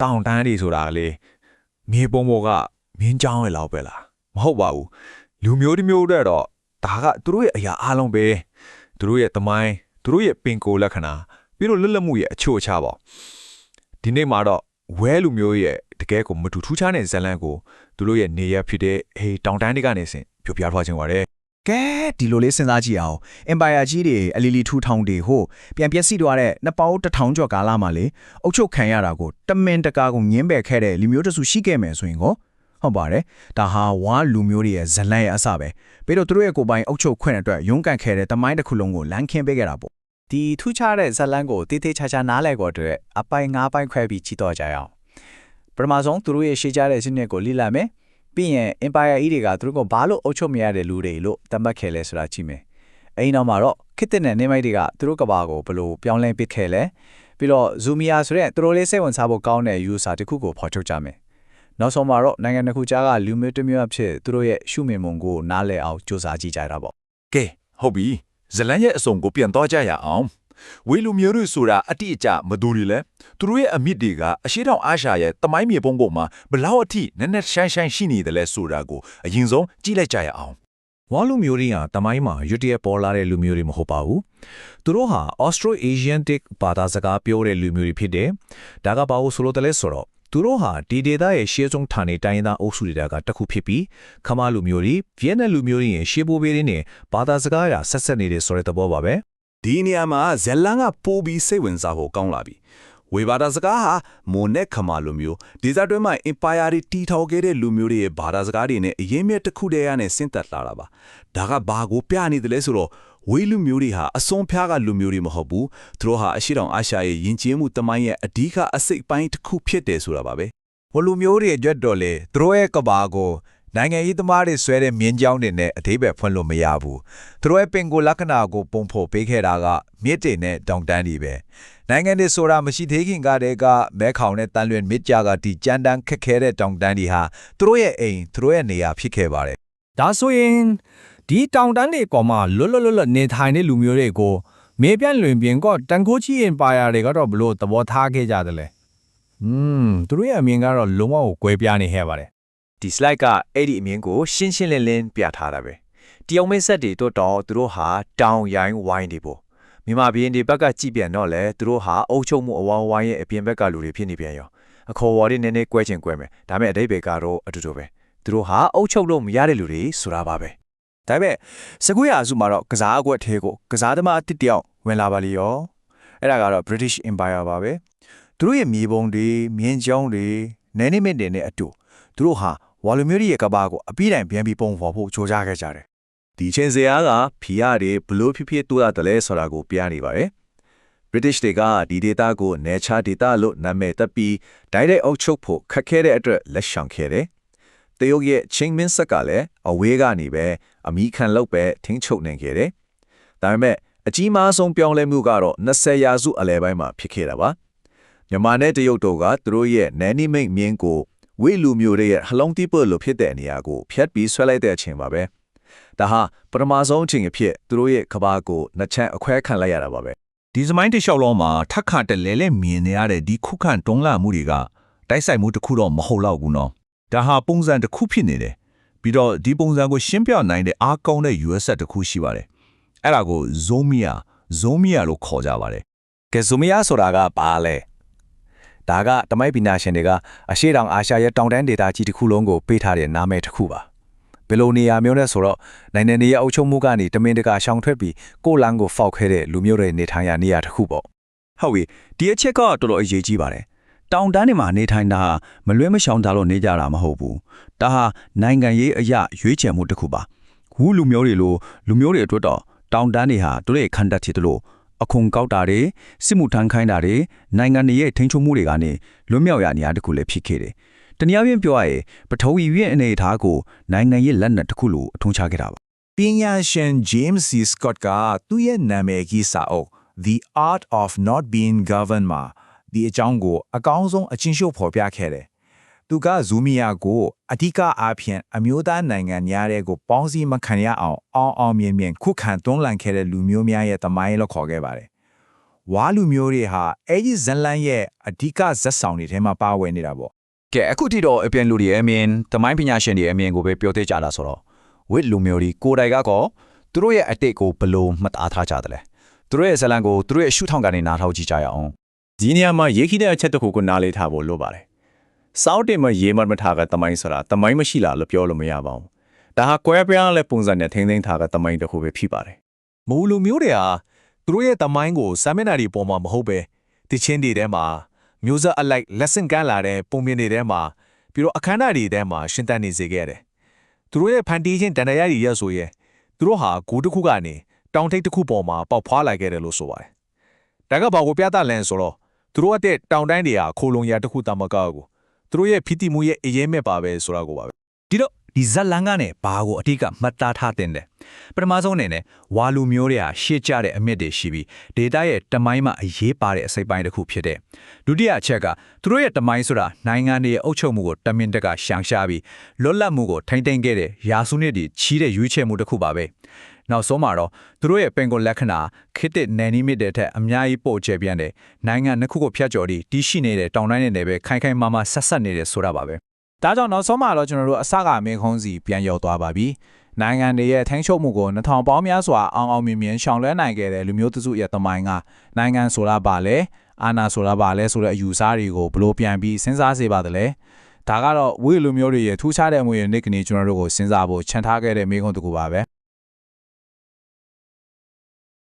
တောင်တန်းတွေဆိုတာလေမြေပုံပေါ်ကမင်းကြောင်းရဲ့လောက်ပဲလားမဟုတ်ပါဘူးလူမျိုးတစ်မျိုးတော့ဒါကသူတို့ရဲ့အရာအလုံးပဲသူတို့ရဲ့သမိုင်းသူတို့ရဲ့ပင်ကိုယ်လက္ခဏာပြီးတော့လွတ်လပ်မှုရဲ့အချို့အချပေါ့ဒီနေ့မှာတော့ဝဲလူမျိုးရဲ့တကယ်ကိုမတူထူးခြားတဲ့ဇလန်ကိုသူတို့ရဲ့နေရဖြစ်တဲ့ဟေးတောင်တန်းတွေကနေစင်ပြပြထွားခြင်းပါတယ်ကဲဒီလိုလေးစဉ်းစားကြည့်အောင် Empire ကြီးတွေအလီလီထူထောင်တွေဟိုပြန်ပြက်စီသွားတဲ့နှစ်ပေါင်း1000ကျော်ကာလမှာလေအုတ်ချုပ်ခံရတာကိုတမင်တကာကိုငင်းပယ်ခဲ့တဲ့လူမျိုးတစုရှိခဲ့မယ်ဆိုရင်ကိုဟုတ်ပါတယ်ဒါဟာဝါလူမျိုးတွေရဲ့ဇလန်ရဲ့အစပဲပြီးတော့သူတို့ရဲ့ကိုယ်ပိုင်အုတ်ချုပ်ခွင့်အတွက်ရုန်းကန်ခဲ့တဲ့တမိုင်းတစ်ခုလုံးကိုလမ်းခင်းပေးခဲ့တာပေါ့ဒီထူးခြားတဲ့ဇလန်ကိုတေးသေးချာချာနားလည်ကိုအတွက်အပိုင်း၅ပိုင်းခွဲပြီးကြည့်တော့ကြရအောင်ပထမဆုံးသူတို့ရဲ့ရှေ့ကြတဲ့စနစ်ကိုလေ့လာမယ်ပြီးရင် Empire ကြီးတွေကသူတို့ကဘာလို့အုပ်ချုပ်မရတဲ့လူတွေလို့သတ်မှတ်ခဲ့လဲဆိုတာကြည့်မယ်။အဲဒီနောက်မှာတော့ခေတ်သစ်နဲ့နေမိုက်တွေကသူတို့ကဘာကိုဘယ်လိုပြောင်းလဲပစ်ခဲ့လဲပြီးတော့ Zumia ဆိုတဲ့သူတို့လေးစိတ်ဝင်စားဖို့ကောင်းတဲ့ user တစ်ခုကိုဖော်ထုတ်ကြမယ်။နောက်ဆုံးမှာတော့နိုင်ငံတစ်ခုကြားကလူမျိုးတစ်မျိုးအဖြစ်သူတို့ရဲ့ရှုမြင်ပုံကိုနားလည်အောင်စူးစမ်းကြည့်ကြတာပေါ့။ကဲဟုတ်ပြီဇလန်ရဲ့အစုံကိုပြန်တော့ကြရအောင်ဝေလူမျိုးတို့ဆိုတာအတိအကျမတူတွေလဲသူတို့ရဲ့အမြင့်တွေကအရှိတောင်အားရှာရဲ့တမိုင်းမြေပုံပေါ်မှာဘလောက်အထိနက်နက်ရှိုင်းရှိုင်းရှိနေတယ်လဲဆိုတာကိုအရင်ဆုံးကြည့်လိုက်ကြရအောင်ဝါလူမျိုးတွေကတမိုင်းမှာရွတ်တရက်ပေါ်လာတဲ့လူမျိုးတွေမဟုတ်ပါဘူးသူတို့ဟာ Austro-Asiatic ဘာသာစကားပြောတဲ့လူမျိုးတွေဖြစ်တယ်ဒါကဘာလို့ဆိုလို့တလဲဆိုတော့သူတို့ဟာဒီဒေသရဲ့ရှေးဆုံးဌာနေတိုင်းသားအုပ်စုတွေကတခုဖြစ်ပြီးခမာလူမျိုးတွေဗီယက်နမ်လူမျိုးတွေရဲ့ရှေးဘိုးဘေးတွေနဲ့ဘာသာစကားအရဆက်ဆက်နေတဲ့ဆိုတဲ့သဘောပါပဲဒီနေရာမှာဇလန်ကပိုးပြီးစိတ်ဝင်စားဖို့ကောင်းလာပြီဝေဘာသာစကားဟာမိုနဲ့ခမာလူမျိုးဒေသတွင်းမှာ Empire တွေတီထောင်ခဲ့တဲ့လူမျိုးတွေရဲ့ဘာသာစကားတွေနဲ့အရင်မြတ်တစ်ခုတည်းရနဲ့ဆင့်သက်လာတာပါဒါကဘာကိုပြနေတယ်လဲဆိုတော့ဝေလူမျိုးတွေဟာအစွန်ဖျားကလူမျိုးတွေမဟုတ်ဘူးသူတို့ဟာအရှိတောင်အာရှရဲ့ယဉ်ကျေးမှုတမိုင်းရဲ့အဓိကအစိတ်ပိုင်းတစ်ခုဖြစ်တယ်ဆိုတာပါပဲဝလူမျိုးတွေအတွက်တော့လေသူတို့ရဲ့ကဘာကိုနိုင်ငံရေးသမားတွေဆွဲတဲ့မြင်းကြောင်းတွေနဲ့အသေးပဲဖွင့်လို့မရဘူးသူတို့ရဲ့ပင်ကိုလက္ခဏာကိုပုံဖော်ပေးခဲ့တာကမြစ်တွေနဲ့တောင်တန်းတွေပဲနိုင်ငံတွေဆိုတာမရှိသေးခင်ကတည်းကမဲခေါင်နဲ့တန်လွင်မြစ်ကြားကဒီကြမ်းတမ်းခက်ခဲတဲ့တောင်တန်းတွေဟာသူတို့ရဲ့အိမ်သူတို့ရဲ့နေရာဖြစ်ခဲ့ပါတယ်ဒါဆိုရင်ဒီတောင်တန်းတွေကောင်မှလွတ်နေထိုင်တဲ့လူမျိုးတွေကိုမေပြန့်လွင်ပြင်ကတန်ခိုးကြီး Empire တွေကတော့ဘလို့သဘောထားခဲ့ကြတယ်လေသူတို့ရဲ့အမြင်ကတော့လုံးဝကိုကွဲပြားနေခဲ့ပါတယ်ဒီ slide ကအဲ့ဒီအမြင်ကိုရှင်းရှင်းလင်းလင်းပြထားတာပဲတယောက်မဲဆက်တွေတော့သူတို့ဟာတောင်ရိုင်းဝိုင်းတွေပေါ့မြန်မာပြည်တွေဘက်ကကြည့်ပြန်တော့လေသူတို့ဟာအုပ်ချုပ်မှုအဝဝိုင်းရဲ့အပြင်ဘက်ကလူတွေဖြစ်နေပြန်ရောအခေါ်ဝေါ်တွေနည်းနည်းကွဲချင်ကွဲမယ်ဒါပေမဲ့အတိတ်ဘက်ကတော့အတူတူပဲသူတို့ဟာအုပ်ချုပ်လို့မရတဲ့လူတွေဆိုတာပါပဲဒါပေမဲ့စကွေးရာစုမှာတော့ကစားအကွက်သေးကိုကစားသမားအတစ်တယောက်ဝင်လာပါလိရောအဲ့ဒါကတော့ British Empire ပါပဲသူတို့ရဲ့မြေပုံတွေမြင်းချောင်းတွေနယ်နိမိတ်တွေနဲ့အတူသူတို့ဟာဝါလူမျိုးရဲ့ကဘာကိုအပြီးတိုင်ပြန်ပြီးပုံဖော်ဖို့ကြိုးစားခဲ့ကြတယ်ဒီချင်းစရာကဖီရတယ်ဘလို့ဖြစ်ဖြစ်တိုးရတယ်လဲဆိုတာကိုပြနေပါတယ် British တွေကဒီဒေတာကို nature data လို့နာမည်တပ်ပြီး direct အုပ်ချုပ်ဖို့ခက်ခဲတဲ့အတွက်လက်ရှောင်ခဲ့တယ်တရုတ်ရဲ့ချင်းမင်းဆက်ကလည်းအဝေးကနေပဲအမိခံလောက်ပဲထင်းချုပ်နိုင်ခဲ့တယ်ဒါပေမဲ့အကြီးမားဆုံးပြောင်းလဲမှုကတော့20ရာစုအလယ်ပိုင်းမှာဖြစ်ခဲ့တာပါမြန်မာနဲ့တရုတ်တို့ကသူတို့ရဲ့နယ်နိမိတ်မြင်းကိုဝေလူမျိုးတွေရဲ့ဟလုံးတိပလို့ဖြစ်တဲ့နေရာကိုဖျက်ပြီးဆွဲလိုက်တဲ့အချိန်ပါပဲဒါဟာပထမဆုံးအချိန်အဖြစ်သူတို့ရဲ့ကဘာကိုနှစ်ချမ်းအခွဲခံလိုက်ရတာပါပဲဒီစမိုင်းတစ်လျှောက်လုံးမှာထက်ခါတလဲလဲမြင်နေရတဲ့ဒီခုခံတွန်းလှမှုတွေကတိုက်ဆိုင်မှုတစ်ခုတော့မဟုတ်တော့ဘူးနော်ဒါဟာပုံစံတစ်ခုဖြစ်နေတယ်ပြီးတော့ဒီပုံစံကိုရှင်းပြနိုင်တဲ့အားကောင်းတဲ့ US တစ်ခုရှိပါတယ်အဲ့ဒါကို Zomia လို့ခေါ်ကြပါတယ်ကဲ Zomia ဆိုတာကဘာလဲဒါကတမိုင်းပညာရှင်တွေကအရှေ့တောင်အာရှရဲ့တောင်တန်းဒေသကြီးတစ်ခုလုံးကိုပေးထားတဲ့နာမည်တစ်ခုပါဘယ်လိုနေရာမျိုးလဲဆိုတော့နိုင်ငံတွေရဲ့အုပ်ချုပ်မှုကနေတမင်တကာရှောင်ထွက်ပြီးကိုလန်းကိုဖောက်ခဲတဲ့လူမျိုးတွေနေထိုင်ရနေရာတစ်ခုပေါ့ဟုတ်ပြီဒီအချက်ကတော်တော်အရေးကြီးပါတယ်တောင်တန်းတွေမှာနေထိုင်တာမလွဲမရှောင်တာလို့နေကြတာမဟုတ်ဘူးဒါဟာနိုင်ငံရေးအရာရွေးချယ်မှုတစ်ခုပါဝူလူမျိုးတွေလိုလူမျိုးတွေအတွက်တော့တောင်တန်းတွေဟာတို့ရဲ့ခန္ဓာဖြစ်တယ်လို့အခုံကောက်တာတွေစစ်မှုထမ်းခိုင်းတာတွေနိုင်ငံရဲ့ထိန်းချုပ်မှုတွေကနေလွတ်မြောက်ရနေရတခုလည်းဖြစ်ခဲ့တယ်။တနည်းအားဖြင့်ပြောရရင်ပထဝီရဲ့အနေအထားကိုနိုင်ငံရဲ့လက်နက်တစ်ခုလိုအထုံးချခဲ့တာပါပညာရှင် James C. Scott ကသူ့ရဲ့နာမည်ကြီးစာအုပ် The Art of Not Being Governed မှာဒီအကြောင်းကိုအကောင်းဆုံးအချင်းချုပ်ဖော်ပြခဲ့တယ်။သူက Zumia ကိုအဓိကအားဖြင့်အမျိုးသားနိုင်ငံများတဲ့ကိုပေါင်းစည်းမခံရအောင်အောင်မြင်ခုခံတွန်းလှန်ခဲ့တဲ့လူမျိုးများရဲ့တမိုင်းလို့ခေါ်ခဲ့ပါတယ်။ ဝါလူမျိုးတွေဟာအဲ့ဒီဇလန်ရဲ့အဓိကဇက်ဆောင်တွေထဲမှာပါဝင်နေတာပေါ့ ကဲအခုထိတော့အပြန်လူတွေအမြင်တမိုင်းပညာရှင်တွေအမြင်ကိုပဲပြောသေးကြတာဆိုတော့ဝစ်လူမျိုးတွေကိုယ်တိုင်ကတော့သူတို့ရဲ့အတိတ်ကိုဘယ်လိုမှတ်သားထားကြတယ်လဲသူတို့ရဲ့ဇလန်ကိုသူတို့ရဲ့ရှုထောင့်ကနေနားထောင်ကြည့်ကြရအောင် ဒီနေရာမှာရေးခိတဲ့အချက်တစ်ခုကိုနားလေးထားဖို့လိုပါတယ်။စောက်တင်မှာရေးမထားကတမိုင်းဆိုတာတမိုင်းမရှိလားလို့ပြောလို့မရပါဘူး။ဒါဟာကွဲပြားတဲ့ပုံစံနဲ့ထိန်းသိမ်းထားကတမိုင်းတစ်ခုပဲဖြစ်ပါတယ် မူလူမျိုးတွေဟာသူတို့ရဲ့တမိုင်းကိုစာမျက်နှာတွေပေါ်မှာမဟုတ်ပဲတချင်းတွေထဲမှာမျိုးဆက်အလိုက်လက်ဆင့်ကမ်းလာတဲ့ပုံပြင်တွေထဲမှာပြီးတော့အခမ်းအနားတွေထဲမှာရှင်းတန်းနေစေခဲ့တယ်။သူတို့ရဲ့ဖန်တီးခြင်းတန်တရားတွေရဆိုရင်သူတို့ဟာဂိုးတစ်ခုကနေတောင်ထိပ်တစ်ခုပေါ်မှာပေါက်ဖွာလာခဲ့တယ်လို့ဆိုပါတယ်။ဒါကဘာကိုပြသလဲဆိုတော့သူတို့ရဲ့တောင်တိုင်းတွေဟာခိုလုံရတစ်ခုတမကောက်ကိုသူတို့ရဲ့ဖီတီမှုရဲ့အရေးမဲ့ပါပဲဆိုတာကိုပါပဲ ဒီတော့ဒီဇလန်ကနေဘာကိုအဓိကမှတ်သားထားတဲ့လဲပထမဆုံးအနေနဲ့ဝါလူမျိုးတွေဟာရှေ့ကျတဲ့အမြင့်တွေရှိပြီးဒေတာရဲ့တမိုင်းမှာအရေးပါတဲ့အစိပ်ပိုင်းတစ်ခုဖြစ်တဲ့ဒုတိယအချက်ကသူတို့ရဲ့တမိုင်းဆိုတာနိုင်ငံတွေရဲ့အုပ်ချုပ်မှုကိုတမင်တကာရှောင်ရှားပြီးလွတ်လပ်မှုကိုထိန်းသိမ်းခဲ့တဲ့ရာစုနှစ်တွေချီးတဲ့ရွေးချယ်မှုတစ်ခုပါပဲနောက်ဆုံးမှာတော့သူတို့ရဲ့ပင်ကိုလက္ခဏာခေတ်သစ်နယ်နိမိတ်တဲ့ထက်အများကြီးပို့ချပြန့်တဲ့နိုင်ငံနှစ်ခုကိုဖျက်ကျော်ပြီးတီးရှိနေတဲ့တောင်တိုင်းတွေနဲ့ပဲခိုင်ခိုင်မာမာဆက်ဆက်နေတယ်ဆိုတာပါပဲ ဒါကြောင့်နောက်ဆုံးမှာတော့ကျွန်တော်တို့အစကမင်းခုံးစီပြန်ရောက်သွားပါပြီ။နိုင်ငံတွေရဲ့ထိန်းချုပ်မှုကို2000ပေါင်းများစွာအောင်မြင်မြင်ရှောင်လွှဲနိုင်ခဲ့တဲ့လူမျိုးတစုရဲ့သမိုင်းကနိုင်ငံဆိုတာပါလဲအာဏာဆိုတာပါလဲဆိုတဲ့အယူဆတွေကိုဘလို့ပြန်ပြီးစဉ်းစားစေပါတယ်လေ။ဒါကတော့ဝိလူမျိုးတွေရဲ့ထူးခြားတဲ့အမွေအနှစ်ကနေကျွန်တော်တို့ကိုစဉ်းစားဖို့ခြံထားခဲ့တဲ့မင်းခုံးတစ်ခုပါပဲ။